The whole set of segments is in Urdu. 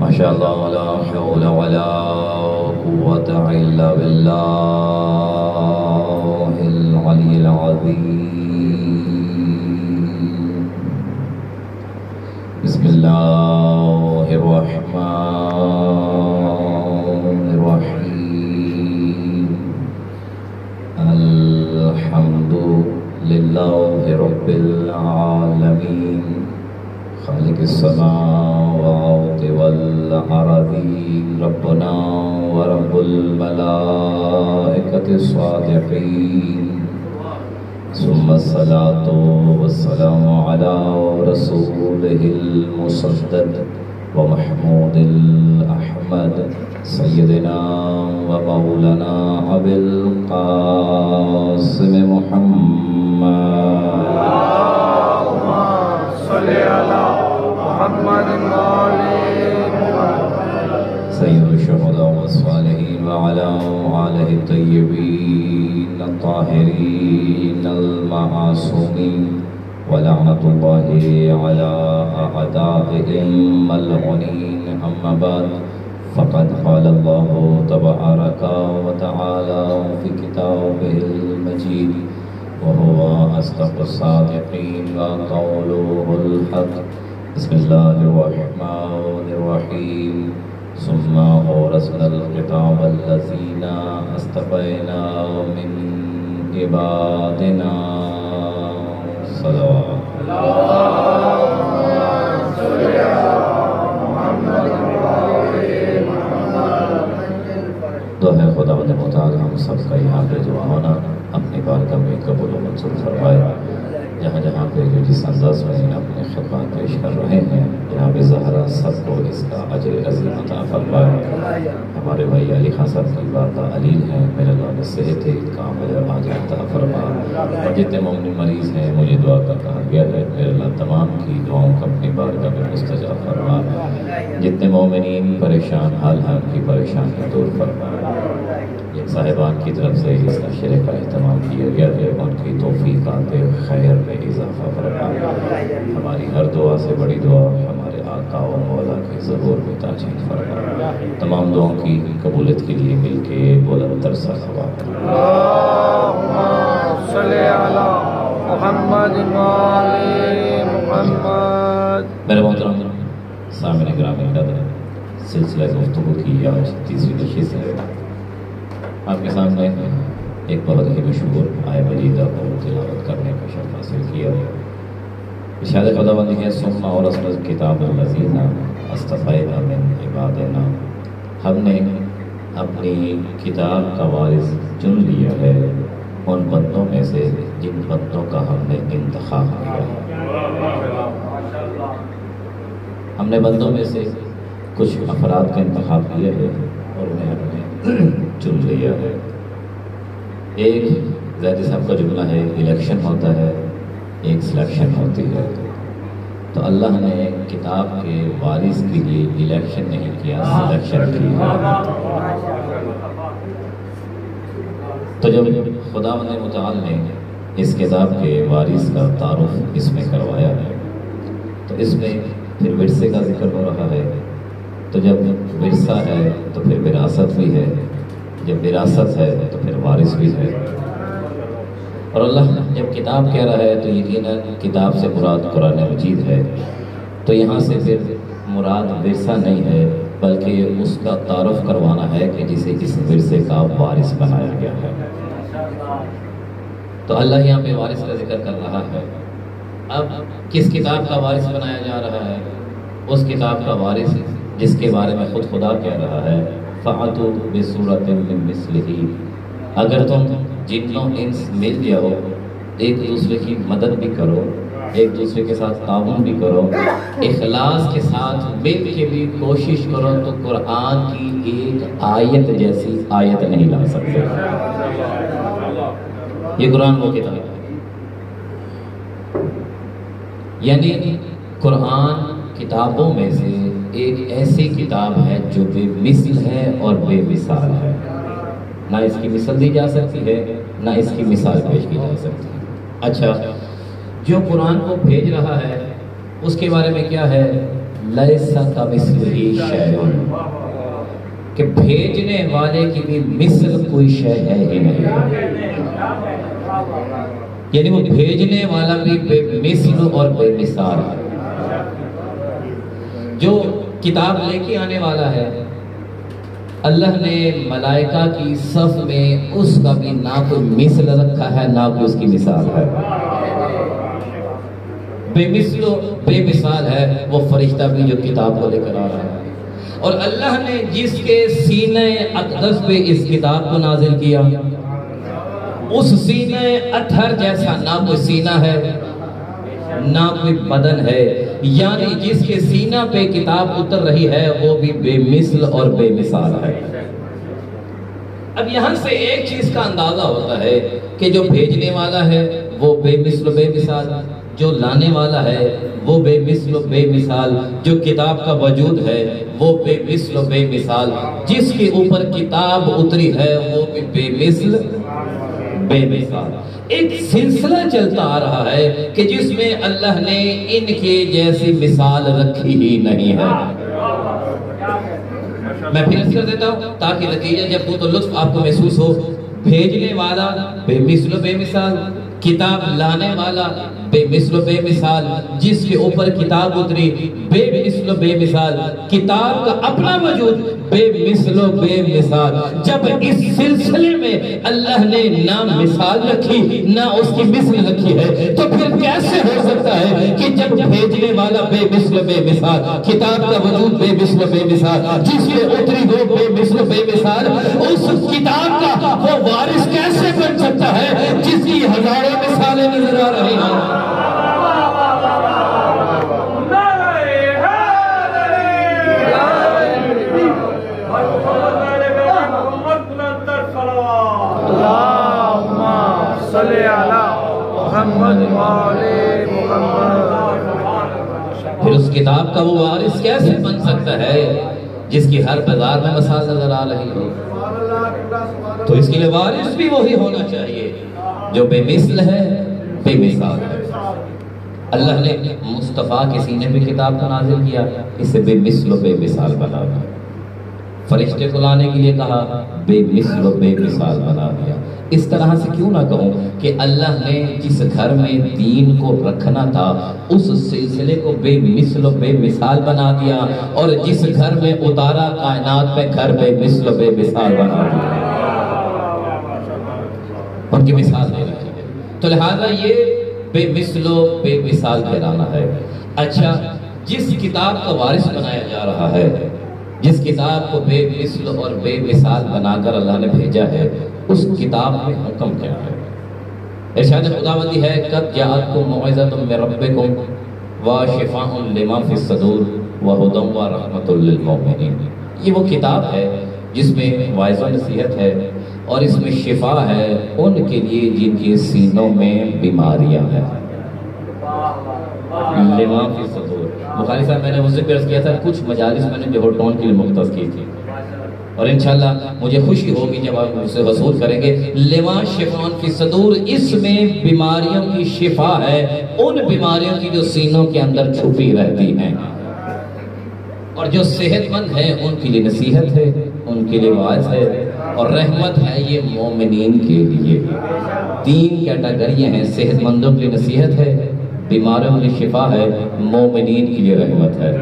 ما شاء الله ولا حول ولا قوة إلا بالله العلي العظيم. بسم الله الرحمن الرحيم. الحمد لله رب العالمين خالق السماوات والأرضين ربنا ورب الملائكة الصادقين. ثم الصلاة والسلام على رسوله المصدق ومحمود الأحمد سيدنا ومولانا أبي القاسم محمد. اللهم صل على محمد وعلى سيد الشهداء والصالحين وعلى آله الطيبين الطاهرين المعصومين ولعنة الله على أعدائهم الملعونين. أما بعد فقد قال الله تبارك وتعالى في كتابه المجيد وهو أصدق الصادقين وقوله الحق. بسم الله الرحمن الرحيم. ثم أورثنا الكتاب الذين اصطفينا من عبادنا. صلوات دعائے خدا متعال ہم سب کا یہاں پہ دعا ہونا اپنی بارگاہ میں قبول و منظور فرمائے. جہاں جہاں پہ جو جس انداز میں اپنے خدمات پیش کر رہے ہیں جناب زہرا سب کو اس کا اجر عظیم عطا فرمائے. ہمارے بھائی علی خان صاحب کی والدہ علیل ہیں، میرے اللہ نے صحت کامل عاجل عطا فرمائے. اور جتنے مومن مریض ہیں مجھے دعا کا کہا گیا ہے، میرے اللہ تمام کی دعاؤں کو اپنی بارگاہ میں مستجاب فرمائے. جتنے مومنین پریشان حال ہیں ان کی پریشانی دور فرمائے. صاحبان کی طرف سے اس نشرے کا اہتمام کیا گیا ہے، ان کی توفیقات خیر میں اضافہ فرمائے. ہماری ہر دعا سے بڑی دعا ہمارے آقا و مولا کے ظہور میں تاجیل فرمائے. تمام دعاؤں کی قبولیت کے لیے مل کے بلند تر صلوات. اللهم صل على محمد وعلى محمد. میرے محترم سامعین گرامی قدر، سلسلہ گفتگو کی آج 30ویں نشست ہے. آپ کے سامنے ایک بہت ہی مشہور آیت مجیدہ کو تلاوت کرنے کا شرف حاصل کیا. ارشاد خداوند ہے ثم اورثنا الکتاب الذین اصطفینا من عبادنا. ہم نے اپنی کتاب کا وارث چن لیا ہے ان بندوں میں سے جن بندوں کا ہم نے انتخاب کیا ہے. ہم نے بندوں میں سے کچھ افراد کا انتخاب کیا ہے اور انہیں ہم نے چن لیا ہے. ایک زیدی صاحب کا جملہ ہے الیکشن ہوتا ہے، ایک سلیکشن ہوتی ہے. تو اللہ نے کتاب کے وارث کے لیے الیکشن نہیں کیا، سلیکشن کی ہے. تو جب خداوند متعال نے اس کتاب کے وارث کا تعارف اس میں کروایا ہے تو اس میں پھر ورثے کا ذکر ہو رہا ہے. تو جب ورثہ ہے تو پھر وراثت بھی ہے، جب وراثت ہے تو پھر وارث بھی ہے. اور اللہ جب کتاب کہہ رہا ہے تو یقیناً کتاب سے مراد قرآن مجید ہے. تو یہاں سے پھر مراد ورثہ نہیں ہے بلکہ اس کا تعارف کروانا ہے کہ جسے اس ورثے کا وارث بنایا گیا ہے. تو اللہ یہاں پہ وارث کا ذکر کر رہا ہے. اب کس کتاب کا وارث بنایا جا رہا ہے؟ اس کتاب کا وارث جس کے بارے میں خود خدا کہہ رہا ہے فَأْتُوا بِسُورَةٍ مِّن مِّثْلِهِ. اگر تم جنوں انس مل جاؤ، ایک دوسرے کی مدد بھی کرو، ایک دوسرے کے ساتھ تعاون بھی کرو، اخلاص کے ساتھ مل کے بھی کوشش کرو تو قرآن کی ایک آیت جیسی آیت نہیں لا سکتے. یہ قرآن وہ کتاب ہے. یعنی قرآن کتابوں میں سے ایک ایسی کتاب ہے جو بے مثل ہے اور بے مثال ہے. نہ اس کی مثل دی جا سکتی ہے نہ اس کی مثال پیش کی جا سکتی ہے. اچھا، جو قرآن کو بھیج رہا ہے اس کے بارے میں کیا ہے؟ لیسا کمثلہ شیء، کہ بھیجنے والے کی بھی مثل کوئی شے ہے ہی نہیں، یعنی وہ بھیجنے والا بھی بے مثل اور بے مثال ہے۔ جو کتاب لے کے آنے والا ہے، اللہ نے ملائکہ کی صف میں اس کا بھی نہ کوئی مثل رکھا ہے نہ کوئی اس کی مثال ہے، بے مثل و بے مثال ہے وہ فرشتہ بھی جو کتاب کو لے کر آ رہا ہے۔ اور اللہ نے جس کے سینے اقدس پہ اس کتاب کو نازل کیا، اس سینے اطہر جیسا نہ کوئی سینہ ہے نہ کوئی بدن ہے، یعنی جس کے سینہ پہ کتاب اتر رہی ہے وہ بھی بے مثل اور بے مثال ہے۔ اب یہاں سے ایک چیز کا اندازہ ہوتا ہے کہ جو بھیجنے والا ہے وہ بے مثل و بے مثال، جو لانے والا ہے وہ بے مثل و بے مثال، جو کتاب کا وجود ہے وہ بے مثل و بے مثال، جس کے اوپر کتاب اتری ہے وہ بھی بے مثل بے مثال۔ ایک سلسلہ چلتا آ رہا ہے کہ جس میں اللہ نے ان کے جیسی مثال رکھی ہی نہیں ہے۔ میں پھر عرض کر دیتا ہوں تاکہ نتیجہ جب وہ تو لطف آپ کو محسوس ہو۔ بھیجنے والا بے مثل و بے مثال، کتاب لانے والا بے مثل و بے مثال، جس کے اوپر کتاب اتری بے مثل و بے مثال، کتاب کا اپنا وجود بے مثل و بے مثال۔ جب اس سلسلے میں اللہ نے نہ مثال رکھی نہ اس کی مثل رکھی ہے تو پھر کیسے ہو سکتا ہے کہ جب بھیجنے والا بے مثل و بے مثال، کتاب کا وجود بے مثل و بے مثال، جس کے اتری وہ بے مثل و بے مثال، اس کتاب کا وہ وارث کیسے بن سکتا ہے جس کی ہزاروں مثالیں نظر آ رہی ہیں؟ پھر اس کتاب کا وہ وارث کیسے بن سکتا ہے جس کی ہر بازار میں مثال نظر آ رہی ہو؟ تو اس کے لیے وارث بھی وہی ہونا چاہیے جو بے مثل ہے بے مثال ہے۔ اللہ نے مصطفیٰ کے سینے پہ کتاب کو نازل کیا، اسے بے مثل و بے مثال بنا دیا۔ فرشتے کو لانے کے لیے کہا، بے مثل و بے مثال بنا دیا۔ اس طرح سے کیوں نہ کہوں کہ اللہ نے جس گھر میں دین کو رکھنا تھا اس سلسلے کو بے مثل و بے مثال بنا دیا، اور جس گھر میں اتارا کائنات میں گھر بے مثل و بے مثال بنا دیا، ان کی مثال دے رکھی ہے۔ تو لہذا یہ بے مثل و بے مثال کہلانا ہے۔ اچھا، جس کتاب کا وارث بنایا جا رہا ہے، جس کتاب کو بے مثل اور بے مثال بنا کر اللہ نے بھیجا ہے، اس کتاب میں حکم کیا ہے؟ ارشاد خداوندی ہے، قد جاءتکم موعظۃ من ربکم وشفاء لما فی الصدور وہدی ورحمۃ للمؤمنین۔ یہ وہ کتاب ہے جس میں واعظ و نصیحت ہے اور اس میں شفا ہے ان کے لیے جن کے سینوں میں بیماریاں ہیں۔ لما فی الصدور، بخاری صاحب میں نے اس سے عرض کیا تھا کچھ مجالس میں نے جو ٹون کے لیے مختص کی تھی، اور انشاءاللہ مجھے خوشی ہوگی جب آپ اسے وصول کریں گے۔ لما شفاء فی الصدور، اس میں بیماریوں کی شفا ہے، ان بیماریوں کی جو سینوں کے اندر چھپی رہتی ہیں، اور جو صحت مند ہیں ان کے لیے نصیحت ہے، ان کے لیے واعظ ہے، اور رحمت ہے یہ مومنین کے لیے۔ تین کیٹیگریاں ہیں، صحت مندوں کے لیے نصیحت ہے، بیماروں کے لیے شفا ہے، مومنین کے لیے رحمت ہے۔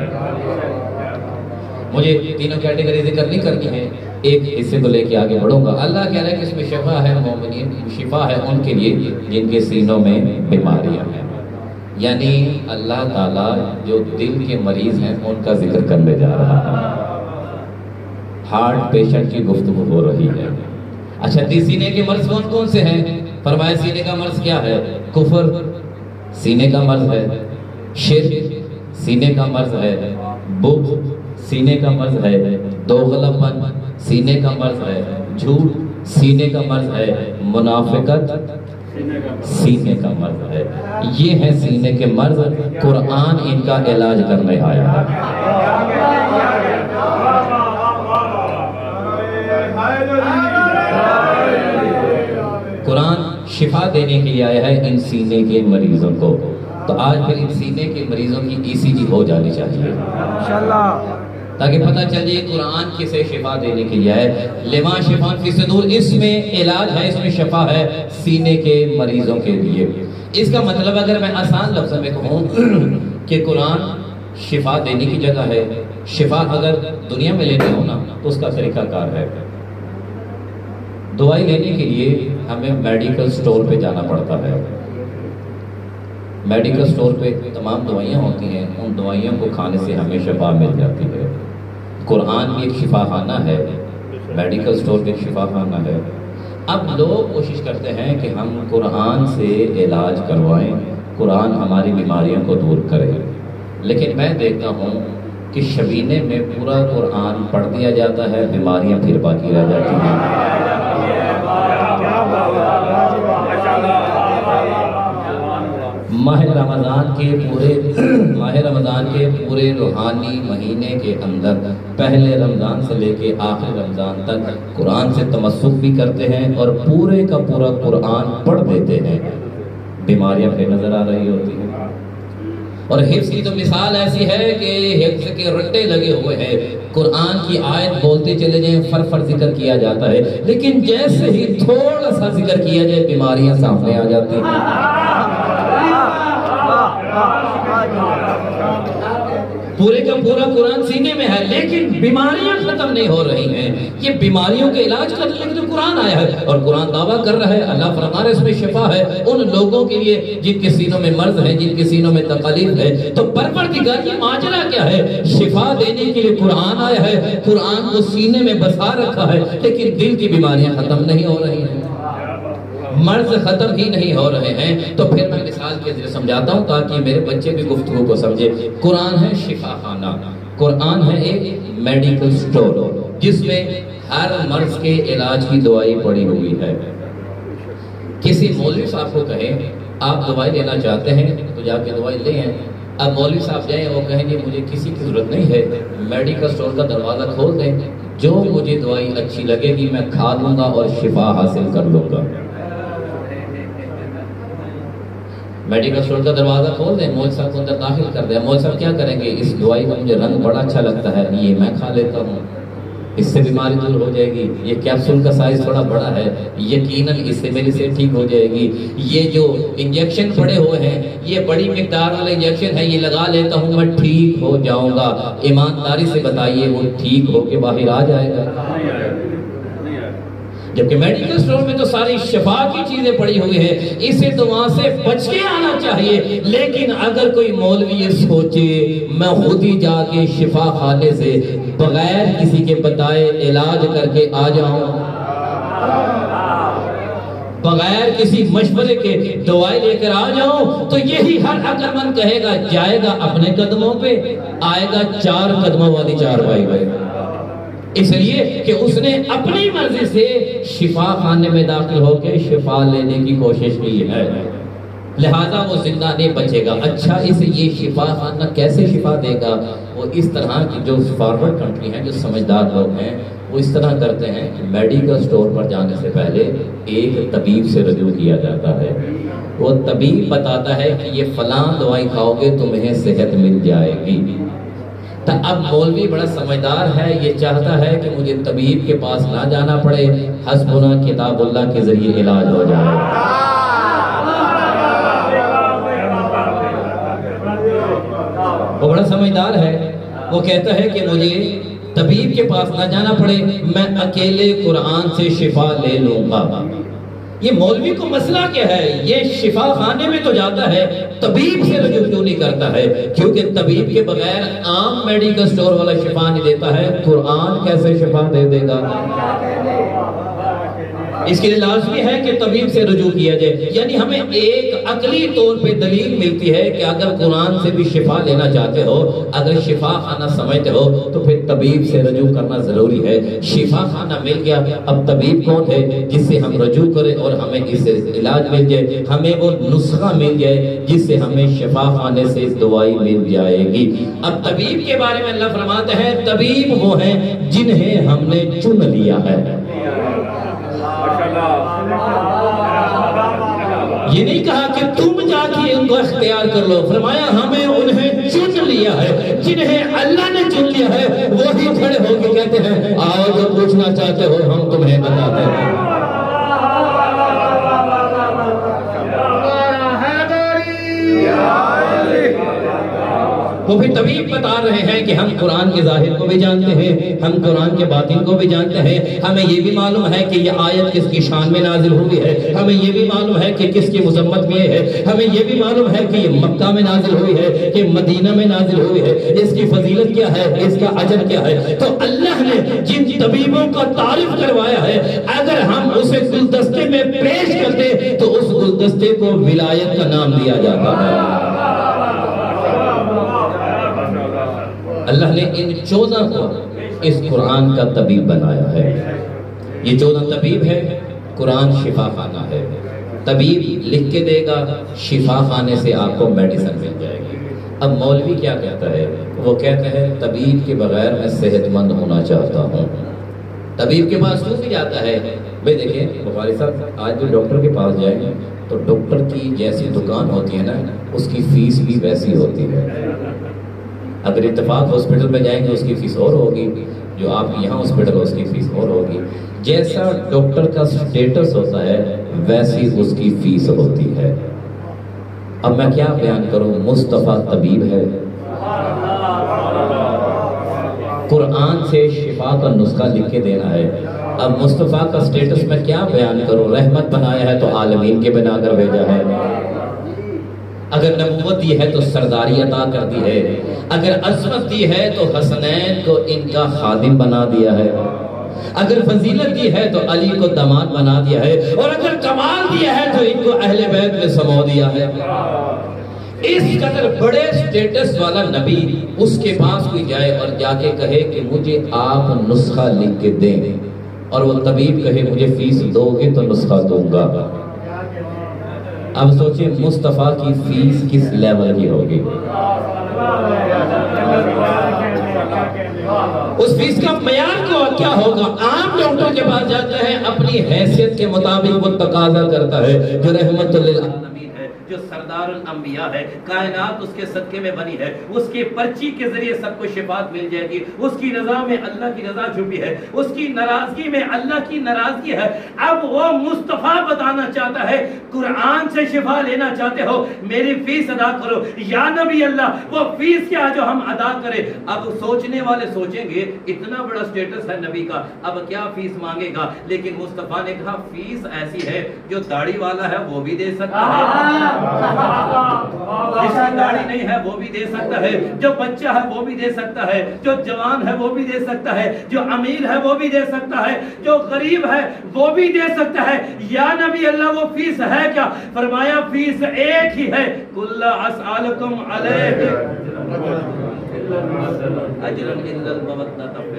مجھے تینوں کیٹیگری ذکر نہیں کرنی ہے، ایک حصے کو لے کے آگے بڑھوں گا۔ اللہ کہہ رہا ہے کہ اس میں شفا ہے، مومنین شفا ہے ان کے لیے جن کے سینوں میں بیماریاں ہیں، یعنی اللہ تعالیٰ جو دل کے مریض ہیں ان کا ذکر کرنے جا رہا ہے۔ ہارٹ پیشنٹ کی گفتگو ہو رہی ہے۔ اچھا، سینے کے مرض کون کون سے ہیں؟ فرمایا سینے کا مرض کیا ہے؟ کفر سینے کا مرض ہے، شرک سینے کا مرض ہے، بغض سینے کا مرض ہے، دوغلاپن سینے کا مرض ہے، جھوٹ سینے کا مرض ہے، منافقت سینے کا مرض ہے۔ یہ ہے سینے کے مرض، قرآن ان کا علاج کرنے آیا ہے۔ قرآن شفا دینے کے لیے آیا ہے ان سینے کے مریضوں کو۔ تو آج پھر ان سینے کے مریضوں کی ECG ہو جانی چاہیے انشاءاللہ، تاکہ پتہ چل جائے قرآن کسے شفا دینے کے لیے ہے۔ لما شفاء فی صدور، اس میں علاج ہے، اس میں شفا ہے سینے کے مریضوں کے لیے۔ اس کا مطلب اگر میں آسان لفظوں میں کہوں کہ قرآن شفا دینے کی جگہ ہے، شفا اگر دنیا میں لینے ہونا تو اس کا طریقہ کار ہے۔ دوائی لینے کے لیے ہمیں میڈیکل سٹور پہ جانا پڑتا ہے۔ میڈیکل سٹور پہ تمام دوائیاں ہوتی ہیں، ان دوائیوں کو کھانے سے ہمیں شفا مل جاتی ہے۔ قرآن بھی ایک شفا خانہ ہے، میڈیکل سٹور بھی ایک شفا خانہ ہے۔ اب لوگ کوشش کرتے ہیں کہ ہم قرآن سے علاج کروائیں، قرآن ہماری بیماریوں کو دور کرے، لیکن میں دیکھتا ہوں کہ شبینے میں پورا قرآن پڑھ دیا جاتا ہے، بیماریاں پھر باقی رہ جاتی ہیں۔ ماہ رمضان کے پورے روحانی مہینے کے اندر پہلے رمضان سے لے کے آخر رمضان تک قرآن سے تمسک بھی کرتے ہیں اور پورے کا پورا قرآن پڑھ دیتے ہیں، بیماریاں پھر نظر آ رہی ہوتی ہیں۔ اور حفظ کی تو مثال ایسی ہے کہ حفظ کے رٹے لگے ہوئے ہیں، قرآن کی آیت بولتے چلے جائیں، فر ذکر کیا جاتا ہے، لیکن جیسے ہی تھوڑا سا ذکر کیا جائے بیماریاں سامنے آ جاتی ہیں۔ پورے کا پورا قرآن سینے میں ہے لیکن بیماریاں ختم نہیں ہو رہی ہیں۔ یہ بیماریوں کے علاج کرنے کے لیے قرآن آیا ہے اور قرآن دعویٰ کر رہا ہے، اللہ فرما رہا ہے اس میں شفا ہے ان لوگوں کے لیے جن کے سینوں میں مرض ہے، جن کے سینوں میں تکلیف ہے۔ تو پروردگار یہ ماجرا کیا ہے؟ شفا دینے کے لیے قرآن آیا ہے، قرآن کو سینے میں بسا رکھا ہے، لیکن دل کی بیماریاں ختم نہیں ہو رہی ہیں، مرض ختم ہی نہیں ہو رہے ہیں۔ تو پھر میں مثال کے ذریعے سمجھاتا ہوں تاکہ میرے بچے بھی گفتگو کو سمجھے۔ قرآن ہے شفا خانہ، قرآن ہے ایک میڈیکل سٹور جس میں ہر مرض کے علاج کی دوائی پڑی ہوئی ہے۔ کسی مولوی صاحب کو کہیں آپ دوائی لینا چاہتے ہیں تو جا کے دوائی لے ہیں۔ اب مولوی صاحب جائیں اور کہیں گے مجھے کسی کی ضرورت نہیں ہے، میڈیکل سٹور کا دروازہ کھول دیں، جو مجھے دوائی اچھی لگے گی میں کھا لوں گا اور شفا حاصل کر لوں گا۔ میڈیکل سٹور کا دروازہ کھول دیں، مولوی صاحب کو اندر داخل کر دیں۔ مولوی صاحب کیا کریں گے؟ اس دوائی کا مجھے رنگ بڑا اچھا لگتا ہے، یہ میں کھا لیتا ہوں، اس سے بیماری دور ہو جائے گی، یہ کیپسول کا سائز تھوڑا بڑا ہے، یقیناً اس سے میری سے ٹھیک ہو جائے گی، یہ جو انجیکشن پڑے ہوئے ہیں یہ بڑی مقدار والا انجیکشن ہے، یہ لگا لیتا ہوں میں ٹھیک ہو جاؤں گا۔ ایمانداری سے بتائیے وہ ٹھیک ہو کے باہر آ جائے گا؟ جبکہ میڈیکل سٹور میں تو ساری شفا کی چیزیں پڑی ہوئی ہیں، اسے تو وہاں سے بچ کے آنا چاہیے۔ لیکن اگر کوئی مولوی یہ سوچے میں خود ہی جا کے شفا خانے سے بغیر کسی کے بتائے علاج کر کے آ جاؤں، بغیر کسی مشورے کے دوائی لے کر آ جاؤں، تو یہی ہر عقل مند کہے گا، جائے گا اپنے قدموں پہ، آئے گا 4 قدموں والی چارپائی پہ، اس لیے کہ اس نے اپنی مرضی سے شفا خانے میں داخل ہو کے شفا لینے کی کوشش کی ہے، لہذا وہ زندہ نہیں بچے گا۔ اچھا اسے یہ شفا خانہ کیسے شفا دے گا؟ وہ اس طرح کی جو فارورڈ کنٹری ہیں، جو سمجھدار لوگ ہیں، وہ اس طرح کرتے ہیں کہ میڈیکل سٹور پر جانے سے پہلے ایک طبیب سے رجوع کیا جاتا ہے، وہ طبیب بتاتا ہے کہ یہ فلاں دوائی کھاؤ گے تمہیں صحت مل جائے گی۔ تو اب مولوی بڑا سمجھدار ہے، یہ چاہتا ہے کہ مجھے طبیب کے پاس نہ جانا پڑے، حسبنا کتاب اللہ کے ذریعے علاج ہو جائے۔ وہ بڑا سمجھدار ہے، وہ کہتا ہے کہ مجھے طبیب کے پاس نہ جانا پڑے، میں اکیلے قرآن سے شفا لے لوں گا۔ یہ مولوی کو مسئلہ کیا ہے؟ یہ شفا خانے میں تو جاتا ہے، طبیب سے رجوع کیوں نہیں کرتا ہے؟ کیونکہ طبیب کے بغیر عام میڈیکل سٹور والا شفا نہیں دیتا ہے، قرآن کیسے شفا دے دے گا؟ اس کے لیے لازمی ہے کہ طبیب سے رجوع کیا جائے۔ یعنی ہمیں ایک عقلی طور پہ دلیل ملتی ہے کہ اگر قرآن سے بھی شفا لینا چاہتے ہو، اگر شفا خانہ سمجھتے ہو تو پھر طبیب سے رجوع کرنا ضروری ہے۔ شفا خانہ مل گیا، اب طبیب کون ہے جس سے ہم رجوع کریں اور ہمیں اس سے علاج مل جائے، ہمیں وہ نسخہ مل جائے جس سے ہمیں شفا خانے سے دوائی مل جائے گی۔ اب طبیب کے بارے میں اللہ فرماتا ہے طبیب وہ ہیں جنہیں ہم نے چن لیا ہے۔ یہ نہیں کہا کہ تم جا کے ان کو اختیار کر لو، فرمایا ہمیں انہیں چن لیا ہے، جنہیں اللہ نے چن لیا ہے وہی کھڑے ہو کے کہتے ہیں آؤ جو پوچھنا چاہتے ہو ہم تمہیں بتاتے ہیں۔ وہ بھی طبیب بتا رہے ہیں کہ ہم قرآن کے ظاہر کو بھی جانتے ہیں، ہم قرآن کے باطن کو بھی جانتے ہیں، ہمیں یہ بھی معلوم ہے کہ یہ آیت کس کی شان میں نازل ہوئی ہے، ہمیں یہ بھی معلوم ہے کہ کس کی مذمت میں ہے، ہمیں یہ بھی معلوم ہے کہ یہ مکہ میں نازل ہوئی ہے کہ مدینہ میں نازل ہوئی ہے، اس کی فضیلت کیا ہے، اس کا اجر کیا ہے۔ تو اللہ نے جن طبیبوں کا تعارف کروایا ہے اگر ہم اسے گلدستے میں پیش کرتے تو اس گلدستے کو ولایت کا نام دیا جاتا ہے۔ اللہ نے ان 14 کو اس قرآن کا طبیب بنایا ہے۔ یہ 14 طبیب ہے، قرآن شفا خانہ ہے۔ طبیب لکھ کے دے گا، شفا خانے سے آپ کو میڈیسن مل جائے گی۔ اب مولوی کیا کہتا ہے؟ وہ کہتا ہے طبیب کے بغیر میں صحت مند ہونا چاہتا ہوں۔ طبیب کے پاس کیوں بھی جاتا ہے؟ بھئی دیکھیں بخاری صاحب، آج جو ڈاکٹر کے پاس جائیں گے تو ڈاکٹر کی جیسی دکان ہوتی ہے نا، اس کی فیس بھی ویسی ہوتی ہے۔ اگر اتفاق ہاسپٹل میں جائیں گے اس کی فیس اور ہوگی، جو آپ یہاں ہاسپٹل اس کی فیس اور ہوگی۔ جیسا ڈاکٹر کا سٹیٹس ہوتا ہے ویسی اس کی فیس ہوتی ہے۔ اب میں کیا بیان کروں، مصطفیٰ طبیب ہے، قرآن سے شفا کا نسخہ لکھ کے دینا ہے۔ اب مصطفیٰ کا سٹیٹس میں کیا بیان کروں، رحمت بنایا ہے تو عالمین کے بنا کر بھیجا ہے، اگر نبوت دی ہے تو سرداری عطا کر دی ہے، اگر عظمت دی ہے تو حسنین کو ان کا خادم بنا دیا ہے، اگر فضیلت دی ہے تو علی کو داماد بنا دیا ہے، اور اگر کمال دیا ہے تو ان کو اہل بیت میں سمو دیا ہے۔ اس قدر بڑے سٹیٹس والا نبی، اس کے پاس کوئی جائے اور جا کے کہے کہ مجھے آپ نسخہ لکھ کے دیں، اور وہ طبیب کہے مجھے فیس دو گے تو نسخہ دوں گا۔ اب سوچیں مصطفیٰ کی فیس کس لیول کی ہوگی؟ اس فیس کا معیار کیا ہوگا؟ عام ڈاکٹر کے پاس جاتا ہے، اپنی حیثیت کے مطابق وہ تقاضا کرتا ہے، جو رحمت للعالمین ہے، جو سردار الانبیاء ہے، کائنات اس کے صدقے میں بنی ہے، اس کے پرچی کے ذریعے سب کو شفاعت مل جائے گی، اس کی رضا میں اللہ کی رضا چھپی ہے، اس کی ناراضگی میں اللہ کی ناراضگی ہے۔ اب وہ مصطفیٰ بتانا چاہتا ہے قرآن سے شفا لینا چاہتے ہو میری فیس ادا کرو، یا نبی اللہ وہ فیس کیا جو ہم ادا کریں؟ اب سوچنے والے سوچیں گے اتنا بڑا سٹیٹس ہے نبی کا، اب کیا فیس مانگے گا؟ لیکن مصطفیٰ نے کہا فیس ایسی ہے جو داڑھی والا ہے وہ بھی دے سکتا ہے، جس کی داڑھی نہیں ہے وہ بھی دے سکتا ہے، جو بچہ ہے وہ بھی دے سکتا ہے، جو جوان ہے وہ بھی دے سکتا ہے، جو امیر ہے وہ بھی دے سکتا ہے، جو غریب ہے وہ بھی دے سکتا ہے۔ یا نبی اللہ وہ فیس ہے کیا؟ فرمایا فیس ایک ہی ہے، کل اسألکم علیہ اجرا الا المودۃ فی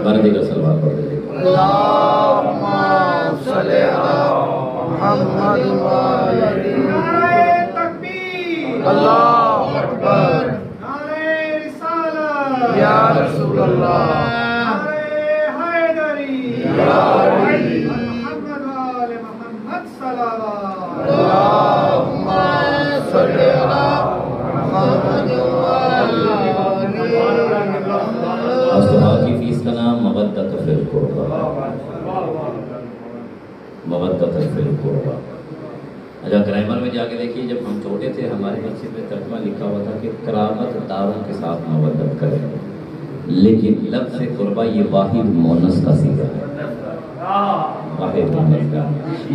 بردی کا سلوات پڑھ دیجیے۔ اللہم صلی علی محمد وآلہ نعرہ تکبیر، اللہ اکبر، نعرہ رسالت یا رسول اللہ، نعرہ حیدری یا علی محمد وآلہ محمد صلی اللہ، اللہم صلی علی محمد وآلہ مصطفیٰ کی فیس کا نام مودۃ فی القربہ، مودۃ فی القربہ۔ اچھا گرامر میں جا کے دیکھیے، جب ہم چھوٹے تھے ہمارے مسجد میں ترجمہ لکھا ہوا تھا کہ کرامت داروں کے ساتھ مودت کریں، لیکن لفظ قربہ یہ واحد مونس کا صیغہ ہے، واحد مونس کا۔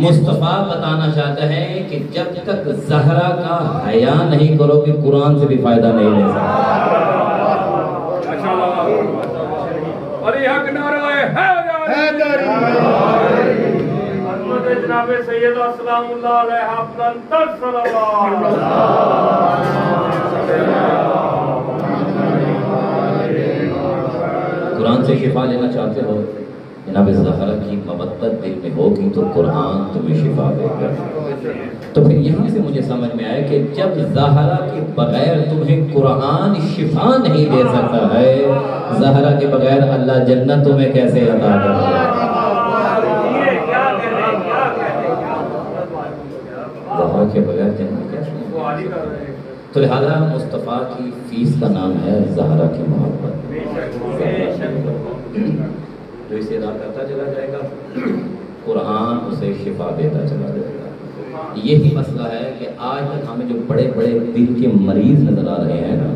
مصطفیٰ بتانا چاہتا ہے کہ جب تک زہرا کا حیا نہیں کرو گے قرآن سے بھی فائدہ نہیں لے سکتے۔ اور یہ حق نعرہ حیدری، حضرت جناب سید السلام اللہ علیہ افضل صلوات۔ قرآن سے شفا لینا چاہتے ہو، جناب زہرا کی مودت دل میں ہوگی تو قرآن تمہیں شفا دے گا۔ تو پھر یہاں سے مجھے مجھے سمجھ میں آیا کہ جب زہرا کے بغیر تمہیں قرآن شفا نہیں دے سکتا ہے، زہرا کے بغیر اللہ جنت تمہیں کیسے عطا کرے؟ زہرا کے بغیر جنت کیسے؟ تو لہذا مصطفیٰ کی فیس کا نام ہے زہرا کی محبت۔ جو اسے ادا کرتا چلا جائے گا قرآن اسے شفا دیتا چلا جائے گا۔ یہی مسئلہ ہے کہ آج تک ہمیں جو بڑے بڑے دل کے مریض نظر آ رہے ہیں نا،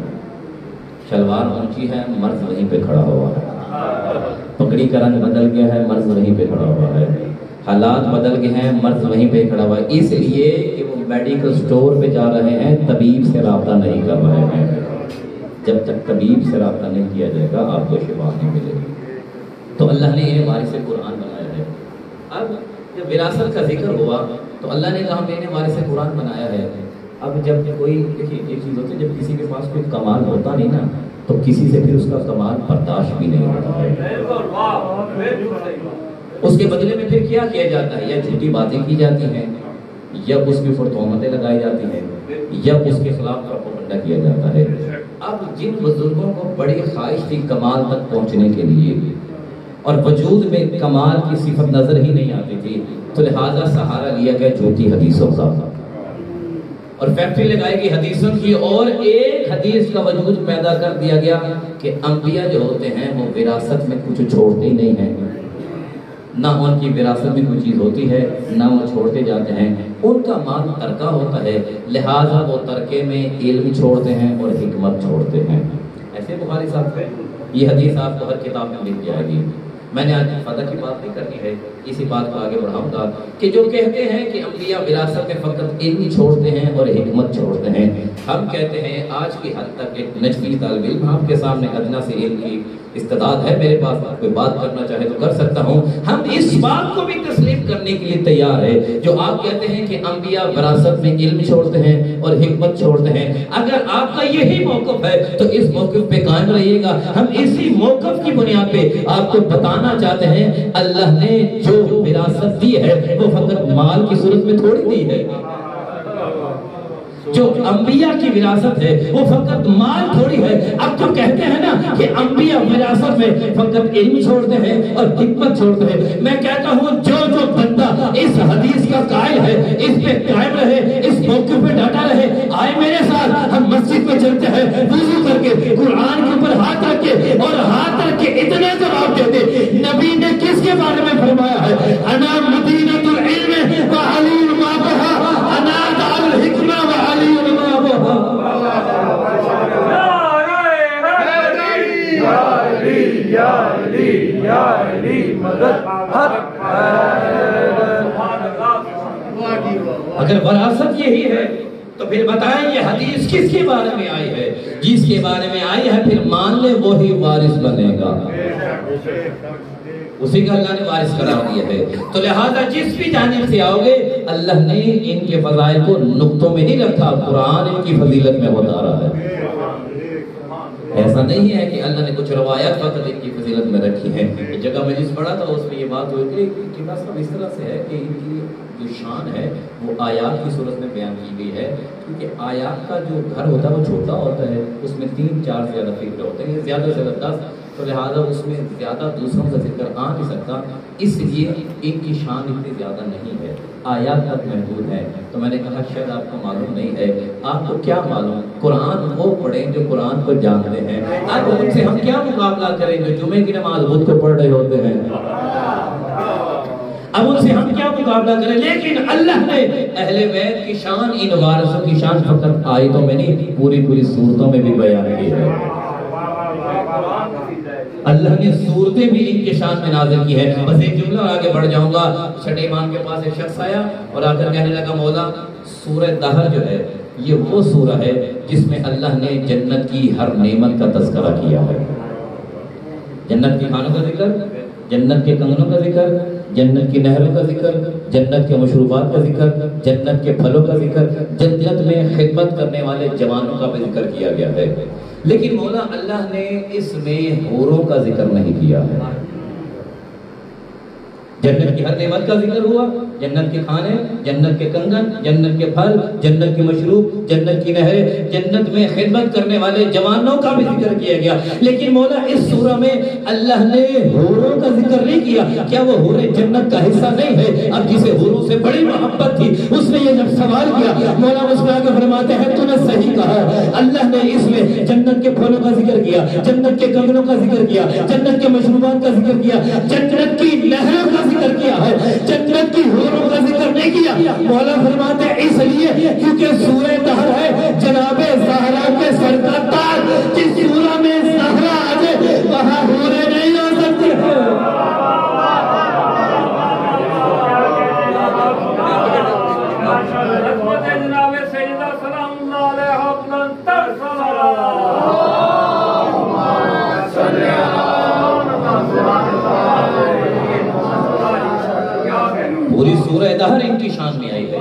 شلوار اونچی ہے، مرض وہیں پہ کھڑا ہوا ہے، پگڑی کا رنگ بدل گیا ہے، مرض وہیں پہ کھڑا ہوا ہے، حالات بدل گئے ہیں، مرض وہیں پہ کھڑا ہوا ہے، اس لیے کہ وہ میڈیکل سٹور پہ جا رہے ہیں، طبیب سے رابطہ نہیں کر رہے ہیں۔ جب تک طبیب سے رابطہ نہیں کیا جائے گا آپ کو شفا نہیں ملے گی۔ تو اللہ نے انہیں وارث قرآن بنایا ہے۔ اب جب وراثت کا ذکر ہوا تو اللہ نے کہا میں نے وارث قرآن بنایا ہے۔ اب جب کوئی دیکھیے ایک چیز ہوتی ہے، جب کسی کے پاس کوئی کمال ہوتا نہیں نا تو کسی سے پھر اس کا کمال برداشت بھی نہیں ہوتا ہے۔ اس کے بدلے میں پھر کیا کیا جاتا ہے؟ یا جھوٹی باتیں کی جاتی ہیں، یا اس کے اوپر تہمتیں لگائی جاتی ہیں، یا اس کے خلاف پروپیگنڈا کیا جاتا ہے۔ اب جن بزرگوں کو بڑی خواہش تھی کمال تک پہنچنے کے لیے اور وجود میں کمال کی صفت نظر ہی نہیں آتی تھی، تو لہذا سہارا لیا گیا جھوٹی حدیثوں کا اور فیکٹری لگائی گئی حدیثوں کی، اور ایک حدیث کا وجود پیدا کر دیا گیا کہ انبیاء جو ہوتے ہیں وہ وراثت میں کچھ چھوڑتے ہی نہیں ہیں، نہ ان کی وراثت میں کوئی چیز ہوتی ہے نہ وہ چھوڑتے جاتے ہیں، ان کا مال ترکہ ہوتا ہے، لہذا وہ ترکے میں علم چھوڑتے ہیں اور حکمت چھوڑتے ہیں۔ ایسے بخاری صاحب یہ حدیث آپ کو ہر کتاب میں مل جائے گی۔ میں نے آج فتح کی بات نہیں کرنی ہے، اسی بات کو آگے بڑھاؤں گا کہ جو کہتے ہیں کہ انبیاء وراثت میں فقط علم چھوڑتے ہیں اور حکمت چھوڑتے ہیں، ہم کہتے ہیں آج کی حد تک ایک نجوی طالب علم آپ کے سامنے ادنا سے علم کی استعداد ہے، میرے پاس کوئی بات کرنا چاہے تو کر سکتا ہوں، ہم اس بات کو بھی تسلیم کرنے کے لیے تیار ہے جو آپ کہتے ہیں کہ انبیاء وراثت میں علم چھوڑتے ہیں اور حکمت چھوڑتے ہیں۔ اگر آپ کا یہی موقف ہے تو اس موقف پہ قائم رہیے گا۔ ہم اسی موقف کی بنیاد پہ آپ کو بتانا چاہتے ہیں اللہ نے جو وراثت دی ہے وہ فقط مال کی صورت میں تھوڑی دی ہے، جو انبیاء کی وراثت ہے وہ فقط مال تھوڑی ہے۔ اب جو کہتے ہیں نا کہ انبیاء وراثت میں فقط علم چھوڑتے ہیں اور حکمت چھوڑتے ہیں، میں کہتا ہوں جو بندہ اس حدیث کا قائل ہے اس پہ قائم رہے، اس موقع پہ ڈٹا رہے۔ آئے میرے ساتھ ہم مسجد میں چلتے ہیں وضو کر کے قرآن کے اوپر ہاتھ رکھ کے اور ہاتھ رکھ کے اتنے جواب دیتے نبی نے کس کے بارے میں فرمایا ہے؟ انا مدینۃ العلم وعلی ما بہا، انا دار الحکمہ وعلی ما بہا۔ اگر وراثت یہی ہے تو پھر بتائیں یہ حدیث کس کے بارے میں آئی ہے؟ جس کے بارے میں آئی ہے پھر مان لے وہی وارث بنے گا، اسی کا اللہ نے وارث قرار دیا ہے۔ تو لہذا جس بھی جانب سے آؤ گے اللہ نے ان کے فضائل کو نقطوں میں نہیں رکھا، قرآن ان کی فضیلت میں بتا رہا ہے۔ ایسا نہیں ہے کہ اللہ نے کچھ روایات فقط ان کی فضیلت میں رکھی ہیں۔ ایک جگہ میں جس پڑھا تھا اس میں یہ بات ہوئی تھی کہ صاحب اس طرح سے ہے کہ ان کی جو شان ہے وہ آیات کی صورت میں بیان کی گئی ہے، کیونکہ آیات کا جو گھر ہوتا ہے وہ چھوٹا ہوتا ہے، اس میں 3-4 سے زیادہ فکر ہوتے ہیں، زیادہ سے زیادہ 10، تو لہٰذا اس میں زیادہ دوسروں کا ذکر آ نہیں سکتا، اس لیے ان کی شان اتنی زیادہ نہیں ہے، آیات تک محدود ہے۔ تو میں نے کہا شاید آپ کو معلوم نہیں ہے، آپ کو کیا معلوم؟ قرآن وہ پڑھیں جو قرآن کو جانتے ہیں۔ اب ان سے ہم کیا مقابلہ کریں جو جمعے کی نماز بدھ کو پڑھ رہے ہوتے ہیں؟ اب ان سے ہم کیا مقابلہ کریں؟ لیکن اللہ نے اہل بیت کی شان، ان وارثوں کی شان فقط آیتوں میں نہیں پوری صورتوں میں بھی بیان کی ہے۔ اللہ نے صورتیں بھی ان کے شان میں نازل کی ہے۔ بس ایک جملہ آگے بڑھ جاؤں گا۔ چھٹے امام کے پاس ایک شخص آیا اور آ کر کہنے لگا مولا سورہ دہر جو ہے یہ وہ سورہ ہے جس میں اللہ نے جنت کی ہر نعمت کا تذکرہ کیا ہے، جنت کے کھانوں کا ذکر، جنت کے کنگنوں کا ذکر، جنت کی نہروں کا ذکر، جنت کے مشروبات کا ذکر، جنت کے پھلوں کا ذکر، جنت میں خدمت کرنے والے جوانوں کا بھی ذکر کیا گیا ہے، لیکن مولا اللہ نے اس میں حوروں کا ذکر نہیں کیا ہے۔ جنت کی ہر نعمت کا ذکر ہوا، جنت کے کھانے، جنت کے کنگن، جنت کے پھل، جنت کے مشروب، جنت کی نہریں، جنت میں خدمت کرنے والے جوانوں کا بھی ذکر کیا گیا۔ لیکن مولا اس سورہ میں اللہ نے حوروں کا ذکر نہیں کیا۔ کیا وہ حوریں جنت کا حصہ نہیں ہے؟ اب جسے حوروں سے بڑی محبت تھی اس نے یہ جب سوال کیا، مولا مسکرا کے فرماتے ہیں تو نے صحیح کہا، اللہ نے اس میں جنت کے پھلوں کا ذکر کیا، جنت کے کنگنوں کا ذکر کیا، جنت کے مشروبات کا ذکر کیا، جنت کی نہروں کا ذکر کیا ہے، جنت کی حوروں کا ذکر نہیں کیا۔ مولا فرماتے ہیں اس لیے کیونکہ سورہ دہر ہے جناب زہرا کے سر کا تاج، جس سورہ میں زہرا آ جائے وہاں حوریں نہیں آ سکتی ہیں۔ پوری سورہ دہر ان کی شان میں آئی ہے،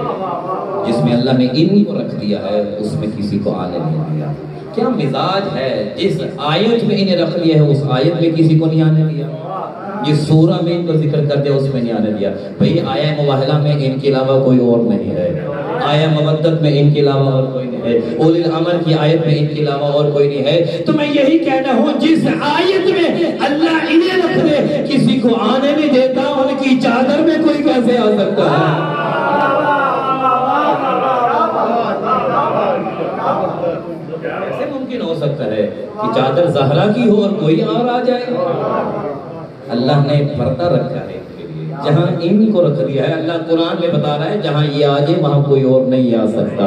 جس میں اللہ نے ان کو رکھ دیا ہے، اس میں کسی کو آنے نہیں دیا۔ کیا مزاج ہے، جس آیت میں انہیں رکھ لیا ہے اس آیت میں کسی کو نہیں آنے دیا، جس سورہ میں ان کو ذکر کر دیا اس میں نہیں آنے دیا۔ بھئی آیہ مباہلہ میں ان کے علاوہ کوئی اور نہیں ہے، آیہ مودت میں ان کے علاوہ اور کوئی نہیں ہے، اولی الامر کی آیت میں ان کے علاوہ اور کوئی نہیں ہے۔ تو میں یہی کہنا ہوں جس آیت میں اللہ انہیں رکھ دے کسی کو آنے نہیں دیتا، ان کی چادر میں کوئی کیسے آ سکتا ہے؟ کیسے ممکن ہو سکتا ہے کہ چادر زہرا کی ہو اور کوئی اور آ جائے؟ اللہ نے پردہ رکھا ہے ان کے لیے، جہاں ان کو رکھ دیا ہے۔ اللہ قرآن میں بتا رہا ہے جہاں یہ آ جائے وہاں کوئی اور نہیں آ سکتا۔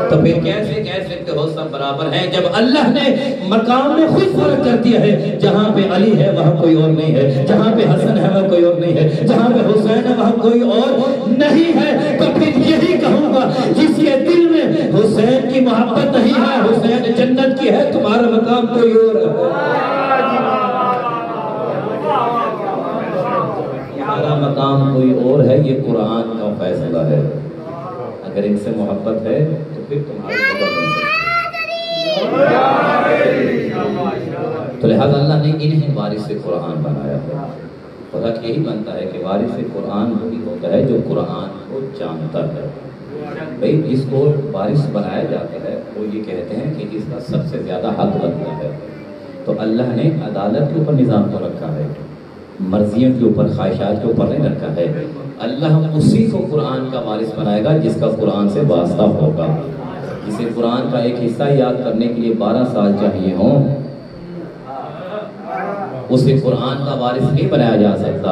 تو پھر کیسے کہہ سکتے ہو سب برابر ہیں جب اللہ نے مقام میں خود فرق کر دیا ہے؟ جہاں پہ علی ہے وہاں کوئی اور نہیں ہے، جہاں پہ حسن ہے وہاں کوئی اور نہیں ہے، جہاں پہ حسین ہے وہاں کوئی اور نہیں ہے۔ تو پھر یہی کہوں گا جس کے دل میں حسین کی محبت نہیں ہے، حسین جنت کی ہے، تمہارا مقام کوئی اور ہے، تمہارا مقام کوئی اور ہے۔ یہ قرآن کا فیصلہ ہے۔ اگر ان سے محبت ہے تو پھر تمہاری مدد بن سکتی ہے۔ تو لہذا اللہ نے انہیں وارث قرآن بنایا ہے۔ اور حق یہی بنتا ہے کہ وارث قرآن وہی ہوتا ہے جو قرآن کو جانتا ہے۔ بھئی جس کو وارث بنایا جاتا ہے وہ یہ کہتے ہیں کہ اس کا سب سے زیادہ حق بنتا ہے۔ تو اللہ نے عدالت کے اوپر نظام کو رکھا ہے، مرضیوں کے اوپر، خواہشات کے اوپر نہیں رکھا ہے۔ اللہ اسی کو قرآن کا وارث بنائے گا جس کا قرآن سے واسطہ ہوگا، جسے قرآن کا ایک حصہ یاد کرنے کے لیے 12 سال چاہیے ہوں، اسے قرآن کا وارث نہیں بنایا جا سکتا۔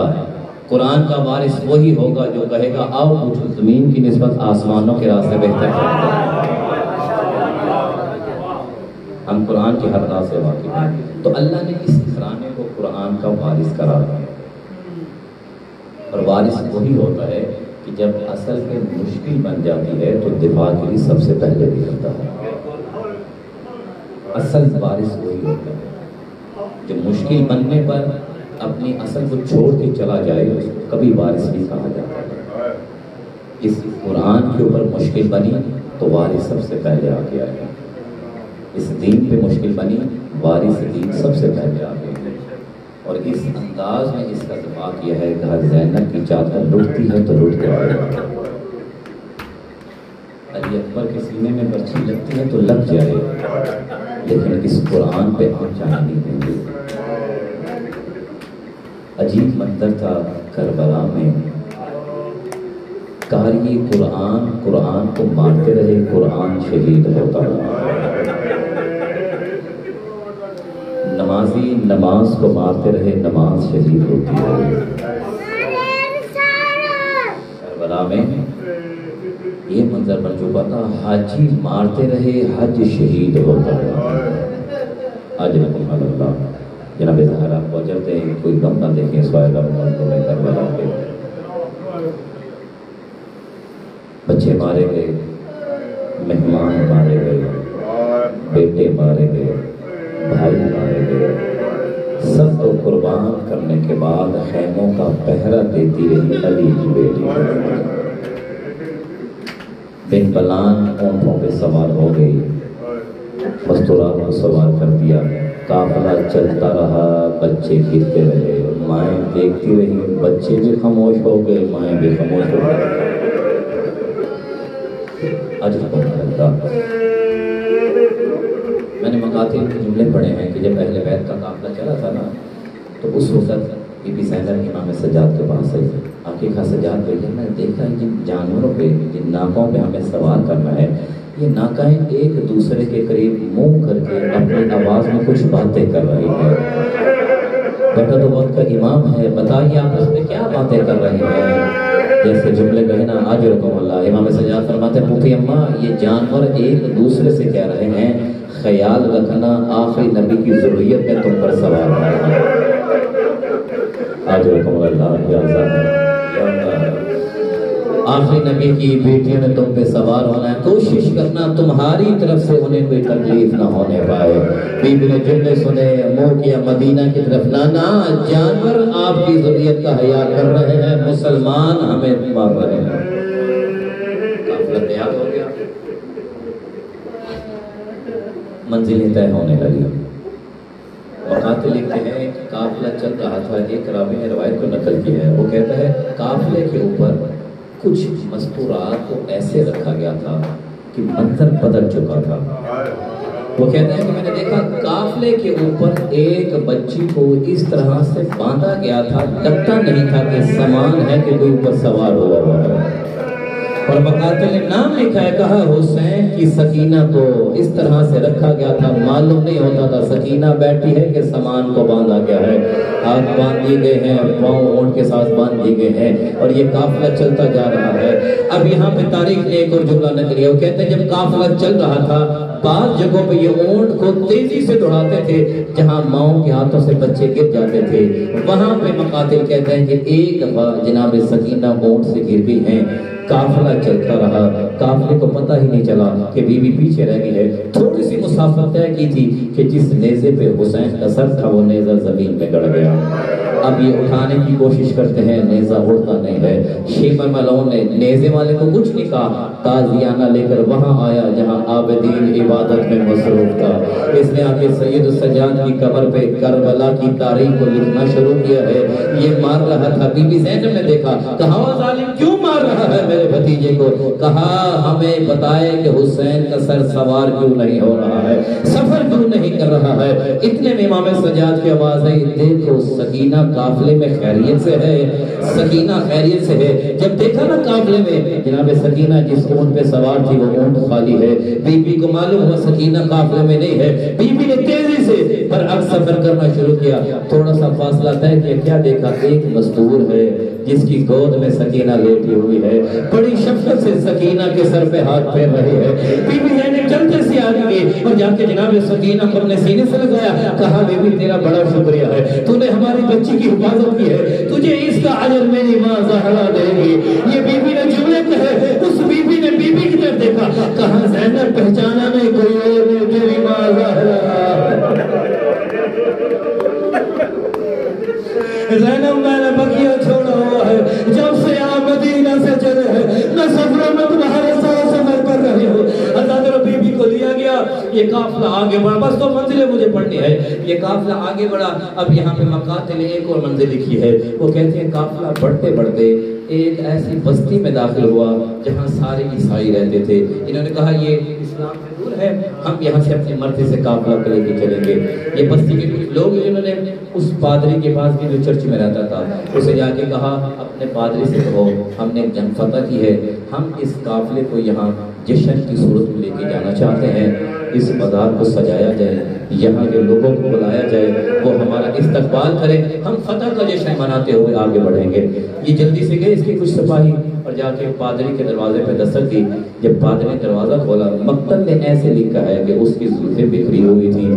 قرآن کا وارث وہی ہوگا جو کہے گا آؤ کچھ زمین کی نسبت آسمانوں کے راستے بہتر کرتے ہیں، ہم قرآن کی ہر راہ سے واقف ہیں۔ تو اللہ نے اس گھرانے کو قرآن کا وارث قرار دیا، اور وارث وہی ہوتا ہے کہ جب اصل میں مشکل بن جاتی ہے تو دفاع کے لیے سب سے پہلے نکلتا ہے۔ اصل وارث وہی ہوتا ہے جو مشکل بننے پر اپنی اصل کو چھوڑ کے چلا جائے، اس کو کبھی وارث نہیں کہا جاتا ہے۔ اس قرآن کے اوپر مشکل بنی تو وارث سب سے پہلے آ کے آئے، اس دین پہ مشکل بنی وارث دین سب سے پہلے آ گئے، اور اس انداز میں اس کا دفاع کیا ہے۔ گھر زینب کی چادر لٹتی ہے تو لٹ جائے، علی اکبر کے سینے میں برچھی لگتی ہے تو لگ جائے، لیکن اس قرآن پہ آنچ آنے نہیں دیں گے۔ عجیب منظر تھا کربلا میں، قاری قرآن قرآن کو مارتے رہے، قرآن شہید ہوتا رہا۔ نمازی نماز کو مارتے رہے، نماز شہید ہوتی رہی۔ کربلا میں یہ منظر بن چکا تھا، حاجی مارتے رہے، حج شہید ہوتا رہا۔ اجرکم اللہ۔ جناب زہرا کو چلتے ہیں، کوئی غم نہ دیکھیں سوائے غم میں کربلا کے۔ بچے مارے گئے، مہمان مارے گئے، بیٹے مارے گئے، بھائی مارے گئے، سب کو قربان کرنے کے بعد خیموں کا پہرا دیتی رہی علی کی بیٹی۔ بن بلان اونٹوں پہ سوار ہو گئی، مستورات کو سوار کر دیا، قافلہ چلتا رہا، بچے گرتے رہے، مائیں دیکھتی رہی، بچے بھی خاموش ہو گئے، مائیں بھی خاموش ہو گئے۔ اجر بہت لگتا۔ میں نے مقاتل کے جملے پڑھے ہیں کہ جب اہل بیت کا قافلہ چلا تھا نا، تو اس وقت بی بی زینب امام سجاد کے پاس آئی، آخر کہا سجاد بھائی میں نے دیکھا جن جانوروں پہ، جن ناکوں پہ ہمیں سوار کرنا ہے، یہ ناکائیں ایک دوسرے کے قریب منہ کر کے اپنی آواز میں کچھ باتیں کر رہی ہیں۔ بیٹا تو وقت کا امام ہے، بتائیے آپس میں کیا باتیں کر رہی ہیں؟ جیسے جملے کہے نا اجرکم اللہ، امام سجاد فرماتے ہیں پوپھی اماں یہ جانور ایک دوسرے سے کہہ رہے ہیں خیال رکھنا آخری نبی کی ضروریت میں تم پر سوار ہے۔ اجرکم اللہ یا اللہ، آخری نبی کی بیٹیوں نے تم پہ سوار ہونا ہے، کوشش کرنا تمہاری طرف سے انہیں کوئی تکلیف نہ ہونے پائے۔ بی بی نے جملے سنے، منہ کیا مدینہ کی طرف، نانا جانور آپ کی ضروریت کا حیا کر رہے ہیں، مسلمان ہمیں مار رہے ہیں۔ قافلہ تیار ہو گیا، منزلیں طے ہونے لگی۔ مقاتل لکھتے ہیں کہ قافلہ چل رہا تھا، ایک راوی نے روایت کو نقل کی ہے، وہ کہتا ہے قافلے کے اوپر کچھ مستورات کو ایسے رکھا گیا تھا کہ منظر بدل چکا تھا۔ وہ کہتے ہیں کہ میں نے دیکھا قافلے کے اوپر ایک بچی کو اس طرح سے باندھا گیا تھا، لگتا نہیں تھا کہ سامان ہے کہ کوئی اوپر سوار ہوا ہے۔ اور مقاتل نے نام لکھا ہے، کہا حسین کی سکینہ کو اس طرح سے رکھا گیا تھا، معلوم نہیں ہوتا تھا سکینہ بیٹھی ہے کہ سامان کو باندھا گیا ہے۔ ہاتھ باندھ دیے گئے ہیں، پاؤں اونٹ کے ساتھ باندھ دیے گئے ہیں، اور یہ قافلہ چلتا جا رہا ہے۔ اب یہاں پہ تاریخ نے ایک اور جملہ نقل کیا، وہ کہتے ہیں جب قافلہ چل رہا تھا بعض جگہوں پہ یہ اونٹ کو تیزی سے دوڑاتے تھے، جہاں ماؤں کے ہاتھوں سے بچے گر جاتے تھے، وہاں پہ مقاتل کہتے ہیں کہ ایک دفعہ جناب سکینہ اونٹ سے گر گئی ہیں۔ قافلہ چلتا رہا، قافلے کو پتہ ہی نہیں چلا کہ بی بی پیچھے رہ گئی ہے۔ تھوڑی سی مسافت طے کی تھی کہ جس نیزے پہ حسین کا سر تھا وہ نیزہ زمین میں گڑ گیا۔ اب یہ اٹھانے کی کوشش کرتے ہیں، نیزہ اڑتا نہیں ہے۔ شیمہ ملعون نے نیزے والے کو کچھ نہیں کہا، تازیانہ لے کر وہاں آیا جہاں عابدین عبادت میں مصروف تھا۔ اس نے آ کے سید السجاد کی قبر پہ کربلا کی تاریخ کو لکھنا شروع کیا ہے۔ یہ مار رہا تھا، بی بی زینب نے دیکھا، کہا وہ ظالم کیوں مار رہا ہے میرے بھتیجے کو؟ کہا ہمیں بتائے کہ حسین کا سر سوار کیوں نہیں ہو رہا ہے، سفر کیوں نہیں کر رہا ہے۔ اتنے میں امام سجاد کی آواز آئی، دیکھو سکینہ قافلے میں خیریت سے ہے، سکینہ خیریت سے ہے۔ جب دیکھا نا قافلے میں جناب سکینہ جس اونٹ پہ سوار تھی وہ اونٹ خالی ہے، بی بی کو معلوم ہوا سکینہ قافلے میں نہیں ہے، بی بی نے تیزی سے برعکس سفر کرنا شروع کیا۔ تھوڑا سا فاصلہ طے کیا، کیا دیکھا ایک مستور ہے جس کی گود میں سکینہ لیٹی ہوئی ہے، بڑی شفقت سے سکینہ کے سر پہ ہاتھ پھیر رہی ہے۔ بی بی زینب جلدی سے آ گئی اور جا کے جناب سکینہ کو اپنے سینے سے لگایا، کہا بی بی تیرا بڑا شکریہ ہے، تو نے ہماری بچی کی حفاظت کی ہے، تجھے اس کا اجر میری ماں زہرا دے گی۔ یہ بی بی نے جملے کہے، اس بی بی نے بی بی کی طرف دیکھا، کہا زینب پہچانا نہیں کوئی اور نہیں، تیری ماں زہرا۔ زینب میں نے بقیہ چھوڑا ہوا ہے، جب سے آپ مدینہ سے چلے ہیں نہ سفروں میں تمہارے ساتھ سفر کر رہے ہو۔ حضرت بی بی کو لیا گیا، یہ قافلہ آگے بڑھا، بس تو منزلیں مجھے پڑھنی ہے۔ یہ قافلہ آگے بڑھا، اب یہاں پہ مقاتل نے ایک اور منزل لکھی ہے، وہ کہتے ہیں قافلہ بڑھتے بڑھتے ایک ایسی بستی میں داخل ہوا جہاں سارے عیسائی رہتے تھے۔ انہوں نے کہا یہ اسلام سے دور ہے، ہم یہاں سے اپنی مرضی سے قافلہ لے کے چلیں گے۔ یہ بستی کے کچھ لوگ جنہوں نے اس پادری کے پاس بھی جو چرچ میں رہتا تھا اسے جا کے کہا اپنے پادری سے کہو ہم نے جنگ فتح کی ہے، ہم اس قافلے کو یہاں جشن کی صورت میں لے کے جانا چاہتے ہیں، اس بازار کو سجایا جائے، یہاں کے لوگوں کو بلایا جائے، وہ ہمارا استقبال کرے، ہم فتح کا جشن مناتے ہوئے آگے بڑھیں گے۔ یہ جلدی سے گئے اس کے کچھ سپاہی اور جا کے پادری کے دروازے پہ دستک دی۔ جب پادری نے دروازہ کھولا، مقتل نے ایسے لکھا ہے کہ اس کی زلفیں بکھری ہوئی تھی،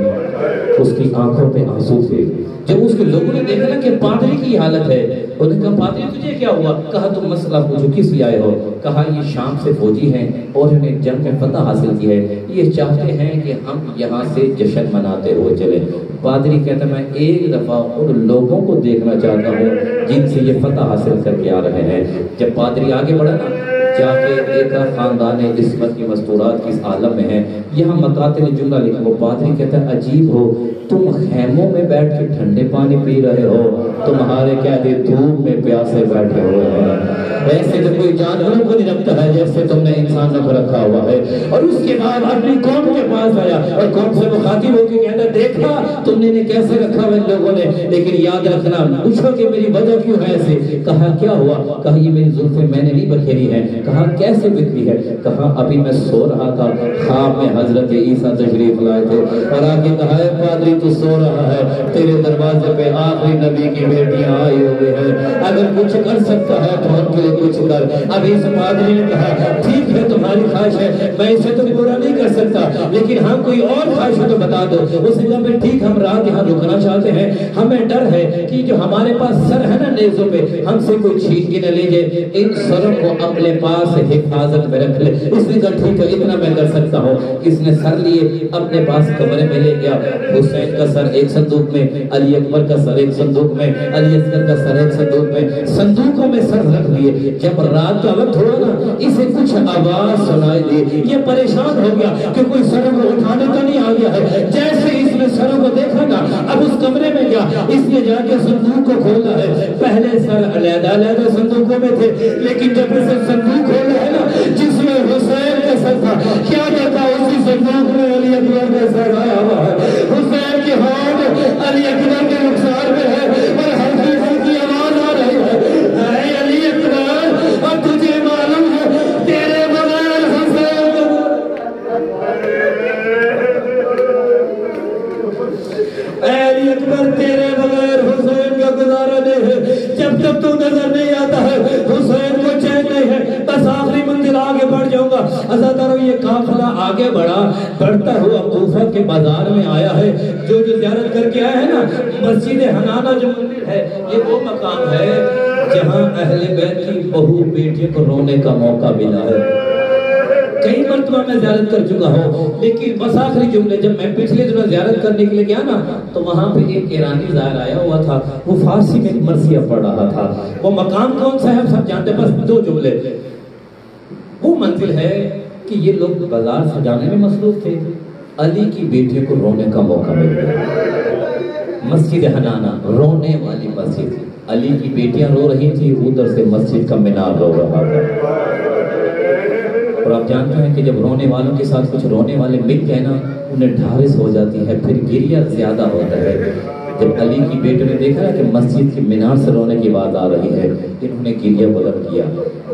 اس کی آنکھوں پہ آنسو تھے۔ جب اس کے لوگوں نے دیکھا نا کہ پادری کی حالت ہے، انہوں نے کہا پادری تجھے کیا ہوا؟ کہا تم مسئلہ پوچھو کس لیے آئے ہو؟ کہا یہ شام سے فوجی ہیں اور انہیں جنگ میں فتح حاصل کی ہے، یہ چاہتے ہیں کہ ہم یہاں سے جشن مناتے ہوئے چلیں۔ پادری کہتا میں ایک دفعہ ان لوگوں کو دیکھنا چاہتا ہوں جن سے یہ فتح حاصل کر کے آ رہے ہیں۔ جب پادری آگے بڑھا نا جا کے دیکھا خاندان عصمت کی مستورات کس عالم میں ہیں. یہاں مقاتل جملہ لکھا. وہ پادری کہتا ہے عجیب ہو تم خیموں میں بیٹھ کے ٹھنڈے پانی پی رہے ہو, تمہارے قیدی دھوپ میں پیاسے بیٹھے ہوئے ہیں. ایسے تو کوئی جانوروں کو نہیں رکھتا ہے جیسے تم نے انسانوں کو رکھا ہوا ہے. اور اس کے بعد اپنی قوم کے پاس آیا اور قوم سے مخاطب ہو کے کہتا دیکھا تم نے انہیں کیسے رکھا ہوا ان لوگوں نے, لیکن یاد رکھنا پوچھو کہ میری وجہ کیوں ہے ایسے. کہا کیا ہوا؟ کہا یہ میری زلفیں میں نے نہیں بکھیری ہیں. کہا کیسے بکھری ہے؟ کہا ابھی میں سو رہا تھا, خواب میں حضرت عیسیٰ تشریف لائے تھے اور آگے کہا ہے پادری تو سو رہا ہے, تیرے دروازے پہ آخری نبی کی بیٹیاں آئی ہوئی ہیں, اگر کچھ کر سکتا ہے تو ان کے لیے کچھ کر. ابھی اس پادری نے کہا ٹھیک ہے تمہاری خواہش ہے, میں اسے تو پورا نہیں کر سکتا, لیکن ہم کوئی اور خواہش ہو تو بتا دو. اس نے کہا ٹھیک ہم رات یہاں رکنا چاہتے ہیں, ہمیں ڈر ہے کہ جو ہمارے پاس سر ہے نا نیزوں پہ, ہم سے کوئی چھین کے نہ لے جائے, ان سروں کو اپنے پاس حفاظت میں رکھ لے. اس نے کہا ٹھیک ہے اتنا میں کر سکتا ہوں. اس نے سر لیے اپنے پاس کمرے میں لے گیا. حسین کا سر ایک صندوق میں, علی اکبر کا سر ایک صندوق میں, علی اصغر کا سر ایک صندوق میں, صندوقوں میں سر رکھ دیے. جب رات کا وقت ہوا نا اسے کچھ آواز سنائی دی, یہ پریشان ہو گیا کہ کوئی سروں کو اٹھانے تو نہیں آ گیا ہے. جیسے اس نے سروں کو دیکھا نا اب اس کمرے میں گیا, اس نے جا کے صندوق کو کھولا ہے. پہلے سر علیحدہ علیحدہ صندوقوں میں تھے, لیکن جب اسے صندوق کھولا ہے نا جس میں حسین کا سر تھا, کیا دیکھا اسی صندوق میں علی اکبر کا سر آیا ہوا ہے. حسین کی ہاتھ علی اکبر کے رخسار میں ہے اور ہلکی ہلکی آواز آ رہی ہے, اے علی اکبر اور تجھے معلوم ہے تیرے بغیر حسین, اے علی اکبر تیرے بغیر حسین کا گزارا نہیں ہے. جب تک تو نظر نہیں آتا ہے حسین کو چین نہیں ہے, بس آخری منزل آگے بڑھ جاؤں گا. عزادارو یہ قافلہ آگے بڑھتا ہوا کوفہ کے بازار میں آیا ہے. جو زیارت کر کے آیا ہے نا مسجد حنانہ جو مندر ہے, یہ وہ مقام ہے جہاں اہل بیت کی بہو بیٹیوں کو رونے کا موقع ملا ہے. کئی مرتبہ میں زیارت کر چکا ہوں, لیکن بس آخری جملے جب میں پچھلے دنوں زیارت کرنے کے لیے گیا نا تو وہاں پہ ایک ایرانی زائر آیا ہوا تھا, وہ فارسی میں مرثیہ پڑھ رہا تھا. وہ مقام کون سا ہے سب جانتے, بس 2 جملے. وہ منزل ہے کہ یہ لوگ بازار سجانے میں مصروف تھے, علی کی بیٹیوں کو رونے کا موقع مل گیا. مسجد حنانہ رونے والی مسجد, علی کی بیٹیاں رو رہی تھی, ادھر سے مسجد کا مینار رو رہا تھا. اور آپ جانتے ہیں کہ جب رونے والوں کے ساتھ کچھ رونے والے مل گئے نا انہیں ڈھارس ہو جاتی ہے, پھر گریہ زیادہ ہوتا ہے. جب علی کی بیٹی نے دیکھا کہ مسجد کی مینار سے رونے کی آواز آ رہی ہے, انہوں نے گریہ بلند کیا.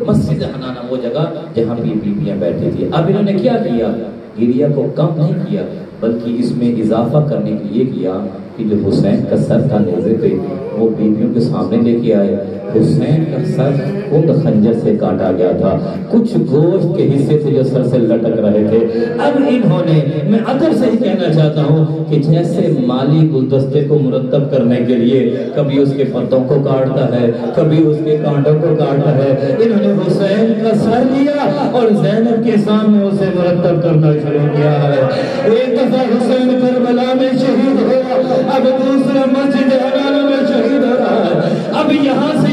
مسجد حنانہ وہ جگہ جہاں بیویاں بیٹھی تھی. اب انہوں نے کیا کیا, گریہ کو کم نہیں کیا بلکہ اس میں اضافہ کرنے کے لیے کیا کہ جو حسین کا سر تھا نیزے پہ وہ بیویوں کے سامنے لے کے آئے. حسین کا سر خود خنجر سے کاٹا گیا تھا, کچھ گوشت کے حصے تھے جو سر سے لٹک رہے تھے. اب انہوں نے, میں ادب سے ہی کہنا چاہتا ہوں کہ جیسے مالی گلدستے کو مرتب کرنے کے لیے کبھی اس کے پتوں کو کاٹتا ہے کبھی اس کے کانٹوں کو کاٹتا ہے, انہوں نے حسین کا سر لیا اور زینب کے سامنے اسے مرتب کرنا شروع کیا ہے. ایک دفعہ حسین کربلا میں شہید ہوا, اب دوسرا مسجد حنانہ میں شہید ہو رہا ہے. اب یہاں سے